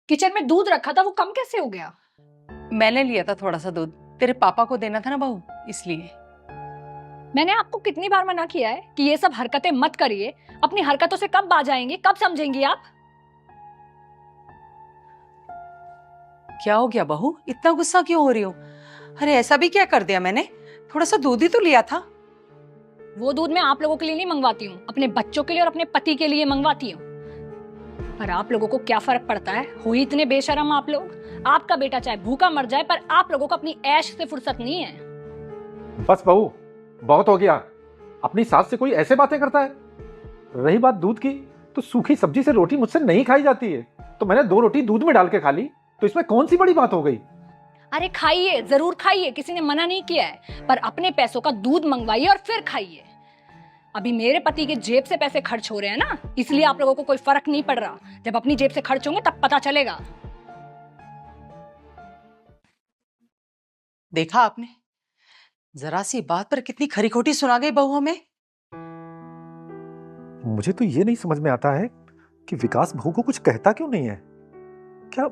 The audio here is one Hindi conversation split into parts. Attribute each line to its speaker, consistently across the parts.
Speaker 1: किचन में दूध रखा था, वो कम कैसे हो गया?
Speaker 2: मैंने लिया था थोड़ा सा दूध, तेरे पापा को देना था ना बहू, इसलिए।
Speaker 1: मैंने आपको कितनी बार मना किया है कि ये सब हरकतें मत करिए। अपनी हरकतों से कब बाज आएंगी, कब समझेंगी आप?
Speaker 2: क्या हो गया बहू, इतना गुस्सा क्यों हो रही हो? अरे ऐसा भी क्या कर दिया मैंने? थोड़ा सा दूध ही तो लिया था।
Speaker 1: वो दूध मैं आप लोगों के लिए नहीं मंगवाती हूँ, अपने बच्चों के लिए और अपने पति के लिए मंगवाती हूँ। पर आप लोगों को क्या फर्क पड़ता है? हो ही इतने बेशरम आप लोग। आपका बेटा चाहे भूखा मर जाए, पर आप लोगों को अपनी ऐश से फुर्सत नहीं है।
Speaker 3: बस बहू, बहुत हो गया। अपनी सास से कोई ऐसे बातें करता है? रही बात दूध की, तो सूखी सब्जी से रोटी मुझसे नहीं खाई जाती है, तो मैंने 2 रोटी दूध में डाल के खा ली, तो इसमें कौन सी बड़ी बात हो गई?
Speaker 1: अरे खाइए, जरूर खाइए, किसी ने मना नहीं किया है, पर अपने पैसों का दूध मंगवाइए और फिर खाइए। अभी मेरे पति के जेब से पैसे खर्च हो रहे हैं ना, इसलिए आप लोगों को कोई फर्क नहीं पड़ रहा। जब अपनी जेब से खर्च होंगे तब पता चलेगा।
Speaker 2: देखा आपने, जरा सी बात पर कितनी खरी खोटी सुना गई बहू हमें।
Speaker 3: मुझे तो ये नहीं समझ में आता है कि विकास बहू को कुछ कहता क्यों नहीं है? क्या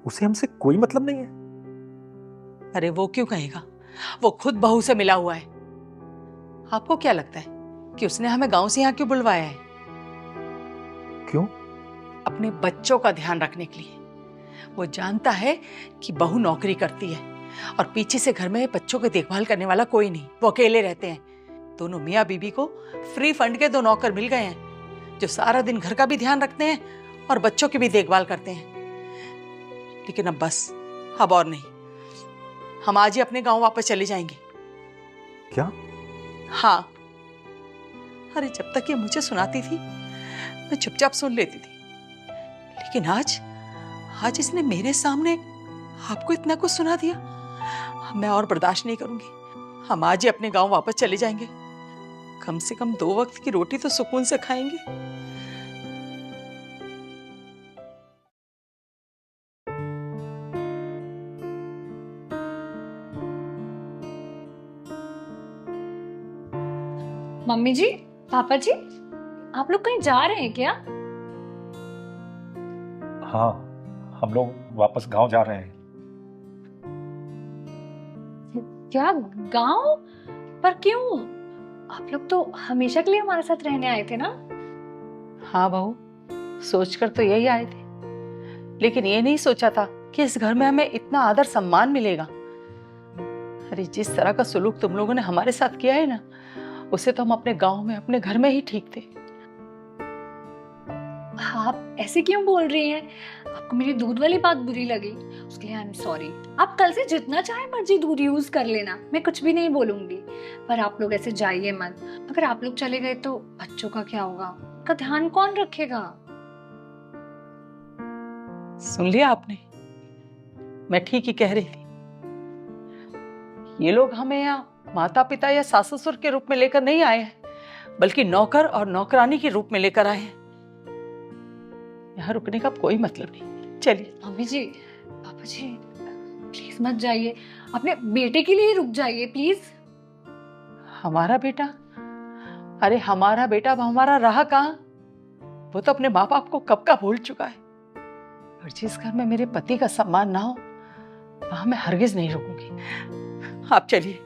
Speaker 3: उसे हमसे कोई मतलब नहीं है?
Speaker 2: अरे वो क्यों कहेगा, वो खुद बहू से मिला हुआ है। आपको क्या लगता है कि उसने हमें गांव से यहाँ क्यों बुलवाया है?
Speaker 3: क्यों?
Speaker 2: अपने बच्चों का ध्यान रखने के लिए। वो जानता है कि बहू नौकरी करती है और पीछे से घर में बच्चों की देखभाल करने वाला कोई नहीं, वो अकेले रहते हैं। दोनों मियाँ बीबी को फ्री फंड के 2 नौकर मिल गए हैं जो सारा दिन घर का भी ध्यान रखते हैं और बच्चों की भी देखभाल करते हैं। लेकिन अब बस, अब और नहीं। हम आज ही अपने गांव वापस चले जाएंगे।
Speaker 3: क्या?
Speaker 2: हाँ। अरे जब तक ये मुझे सुनाती थी मैं चुपचाप सुन लेती थी, लेकिन आज इसने मेरे सामने आपको इतना कुछ सुना दिया। मैं और बर्दाश्त नहीं करूंगी। हम आज ही अपने गांव वापस चले जाएंगे। कम से कम 2 वक्त की रोटी तो सुकून से खाएंगे।
Speaker 1: मम्मी जी, पापा जी, आप लोग कहीं जा रहे हैं क्या?
Speaker 3: हाँ, हम लोग वापस गांव जा रहे हैं।
Speaker 1: क्या गांव? पर क्यों? आप लोग तो हमेशा के लिए हमारे साथ रहने आए थे ना?
Speaker 2: हाँ बहू, सोचकर तो यही आए थे, लेकिन ये नहीं सोचा था कि इस घर में हमें इतना आदर सम्मान मिलेगा। अरे जिस तरह का सुलूक तुम लोगों ने हमारे साथ किया है ना, उसे तो हम अपने गांव में, अपने घर में ही ठीक थे।
Speaker 1: आप ऐसे क्यों बोल रही हैं? आपको मेरी दूध वाली बात बुरी लगी, उसके लिए आई एम सॉरी। आप कल से जितना चाहे मर्जी दूध यूज कर लेना, मैं कुछ भी नहीं बोलूंगी। पर आप लोग ऐसे जाइए मत। अगर आप लोग चले गए तो बच्चों का क्या होगा? उनका ध्यान कौन रखेगा?
Speaker 2: सुन लिया आपने? मैं ठीक ही कह रही थी। ये लोग हमें यहाँ माता पिता या सास ससुर के रूप में लेकर नहीं आए हैं, बल्कि नौकर और नौकरानी के रूप में लेकर आए हैं। यहाँ रुकने का कोई मतलब नहीं। चलिए।
Speaker 1: मम्मी जी, पापा जी, प्लीज मत जाइए। अपने बेटे के लिए रुक जाइए प्लीज।
Speaker 2: हमारा बेटा? अरे हमारा बेटा अब हमारा रहा कहाँ? वो तो अपने माँ बाप को कब का भूल चुका है। और जिस घर में मेरे पति का सम्मान ना हो, वहां मैं हरगिज नहीं रुकूंगी। आप चलिए।